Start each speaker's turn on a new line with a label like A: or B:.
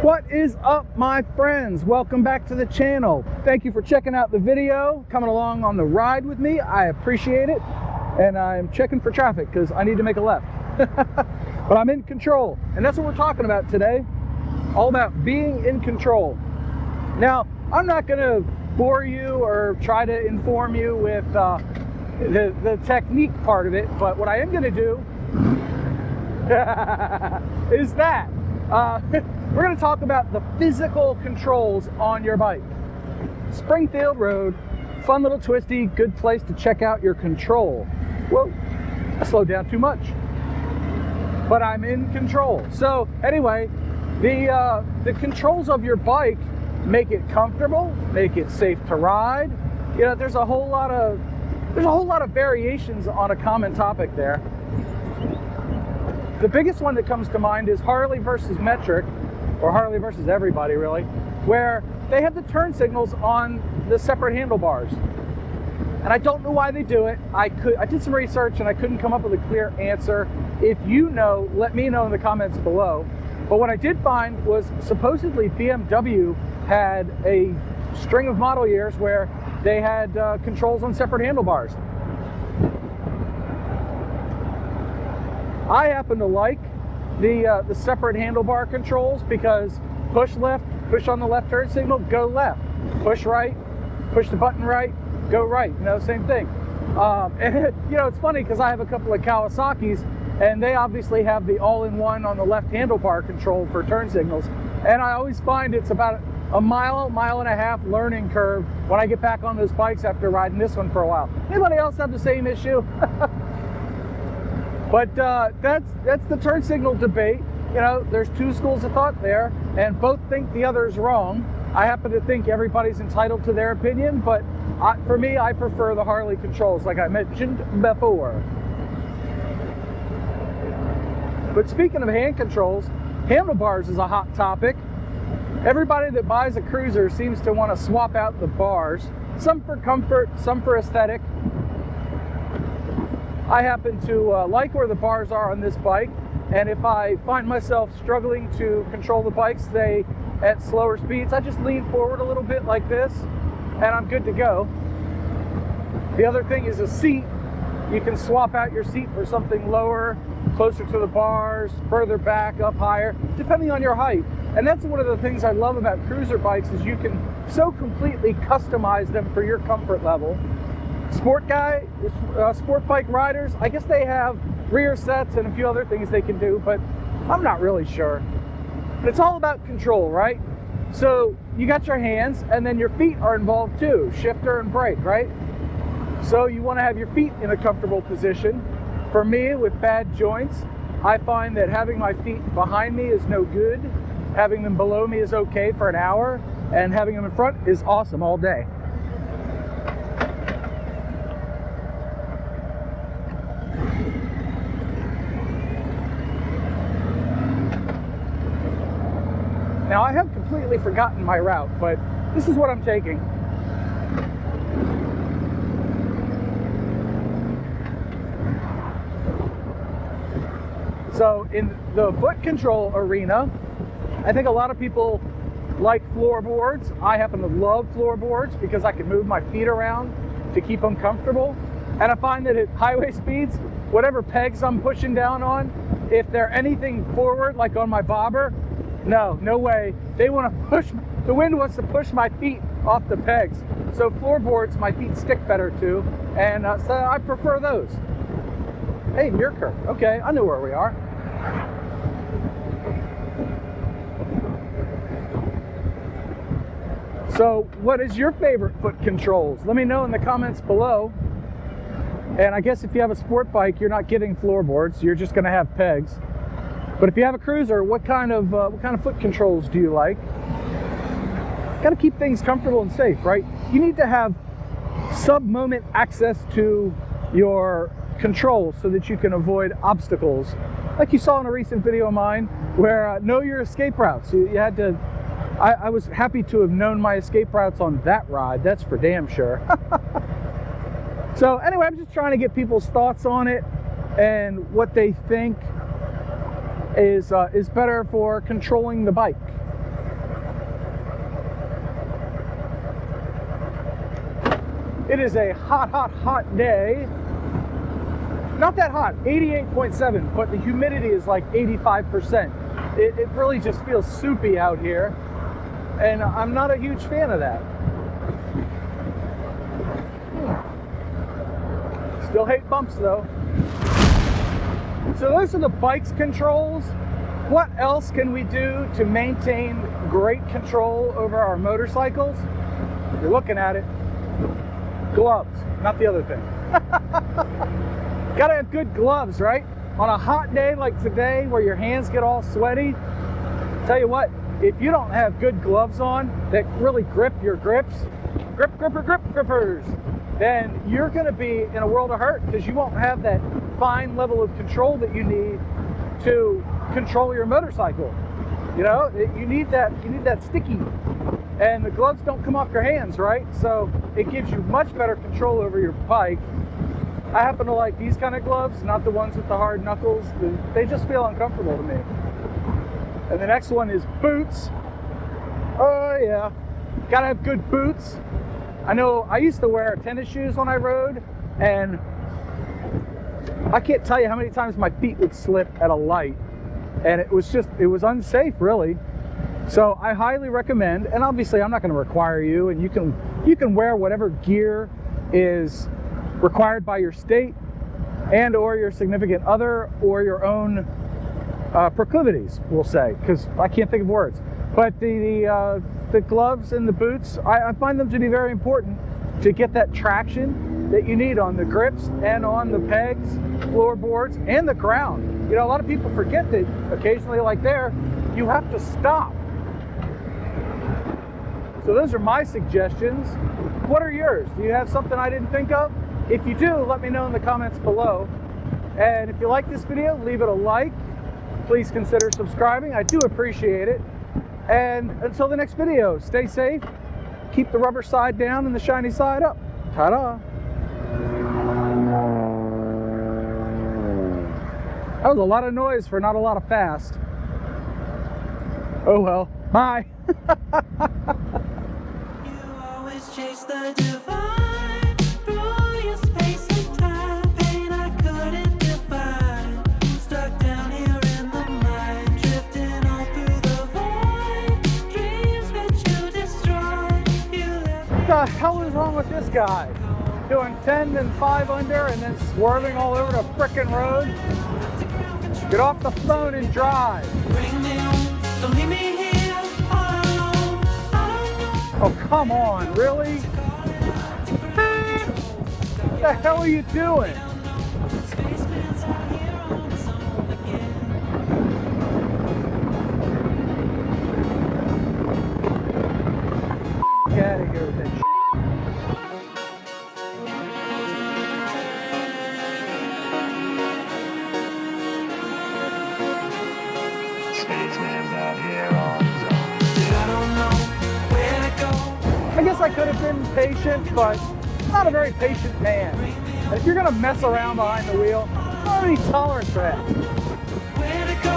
A: What is up, my friends? Welcome back to the channel. Thank you for checking out the video, coming along on the ride with me. I appreciate it. And I'm checking for traffic because I need to make a left. But I'm in control, and that's what we're talking about today. All about being in control. Now, I'm not going to bore you or try to inform you with the technique part of it, but what I am going to do is that we're going to talk about the physical controls on your bike. Springfield Road, fun little twisty, good place to check out your control. Whoa, I slowed down too much, but I'm in control. So anyway, the controls of your bike make it comfortable, make it safe to ride. You know, there's a whole lot of variations on a common topic there. The biggest one that comes to mind is Harley versus Metric, or Harley versus everybody really, where they have the turn signals on the separate handlebars. And I don't know why they do it. I did some research and I couldn't come up with a clear answer. If you know, let me know in the comments below. But what I did find was supposedly BMW had a string of model years where they had controls on separate handlebars. I happen to like the separate handlebar controls because push left, push on the left turn signal, go left. Push right, push the button right, go right. You know, same thing. And you know, it's funny because I have a couple of Kawasaki's, and they obviously have the all-in-one on the left handlebar control for turn signals. And I always find it's about a mile and a half learning curve when I get back on those bikes after riding this one for a while. Anybody else have the same issue? But that's the turn signal debate. You know, there's two schools of thought there, and both think the other is wrong. I happen to think everybody's entitled to their opinion, but for me, I prefer the Harley controls, like I mentioned before. But speaking of hand controls, handlebars is a hot topic. Everybody that buys a cruiser seems to want to swap out the bars, some for comfort, some for aesthetic. I happen to like where the bars are on this bike, and if I find myself struggling to control the bike, say at slower speeds, I just lean forward a little bit like this, and I'm good to go. The other thing is a seat. You can swap out your seat for something lower, closer to the bars, further back, up higher, depending on your height. And that's one of the things I love about cruiser bikes is you can so completely customize them for your comfort level. Sport bike riders, I guess they have rear sets and a few other things they can do, but I'm not really sure. But it's all about control, right? So you got your hands, and then your feet are involved too, shifter and brake, right? So you want to have your feet in a comfortable position. For me, with bad joints, I find that having my feet behind me is no good. Having them below me is okay for an hour, and having them in front is awesome all day. Now, I have completely forgotten my route, but this is what I'm taking. So in the foot control arena, I think a lot of people like floorboards. I happen to love floorboards because I can move my feet around to keep them comfortable. And I find that at highway speeds, whatever pegs I'm pushing down on, if they're anything forward, like on my bobber, no way. They want to push, the wind wants to push my feet off the pegs. So floorboards, my feet stick better to, and so I prefer those. Hey, Muirkirk, okay, I know where we are. So what is your favorite foot controls? Let me know in the comments below. And I guess if you have a sport bike, you're not getting floorboards, you're just gonna have pegs. But if you have a cruiser, what kind of foot controls do you like? Got to keep things comfortable and safe, right? You need to have sub-moment access to your controls so that you can avoid obstacles. Like you saw in a recent video of mine, where know your escape routes. You had to. I was happy to have known my escape routes on that ride. That's for damn sure. So anyway, I'm just trying to get people's thoughts on it and what they think is better for controlling the bike. It is a hot, hot, hot day. Not that hot, 88.7, but the humidity is like 85%. It really just feels soupy out here, and I'm not a huge fan of that. Still hate bumps though. So those are the bike's controls. What else can we do to maintain great control over our motorcycles? You're looking at it. Gloves, not the other thing. Gotta have good gloves, right? On a hot day like today where your hands get all sweaty, tell you what, if you don't have good gloves on that really grip your grippers, then you're gonna be in a world of hurt because you won't have that fine level of control that you need to control your motorcycle. You know, you need that sticky, and the gloves don't come off your hands, right? So it gives you much better control over your bike. I happen to like these kind of gloves, not the ones with the hard knuckles. They just feel uncomfortable to me. And the next one is boots. Oh yeah, gotta have good boots. I know I used to wear tennis shoes when I rode, and I can't tell you how many times my feet would slip at a light, and it was unsafe really. So I highly recommend, and obviously I'm not going to require you, and you can wear whatever gear is required by your state and or your significant other or your own proclivities, we'll say, because I can't think of words. But the gloves and the boots, I find them to be very important to get that traction that you need on the grips and on the pegs, floorboards, and the ground. You know, a lot of people forget that occasionally, like there, you have to stop. So those are my suggestions. What are yours? Do you have something I didn't think of? If you do, let me know in the comments below. And if you like this video, leave it a like. Please consider subscribing. I do appreciate it. And until the next video, stay safe, keep the rubber side down and the shiny side up. Ta-da! That was a lot of noise for not a lot of fast. Oh well, bye!
B: You always chase the divine through your space and time, pain I couldn't define, stuck down here in the mind, drifting all through the void, dreams that you destroyed, you left.
A: What the hell is wrong with this guy? Doing 10 and 5 under and then swerving all over the frickin' road? Get off the phone and drive.
B: Bring me home, don't leave me here all alone. I don't know.
A: Oh, come on, really? What the hell are you doing?
B: Spaceman's out here on his own again.
A: Get out of here with that shit.
C: Spaceman's out here on his own.
B: I don't know where to go.
A: I guess I could have been patient, but I'm not a very patient man. And if you're gonna mess around behind the wheel, I don't have any tolerance for that.
B: Where to go?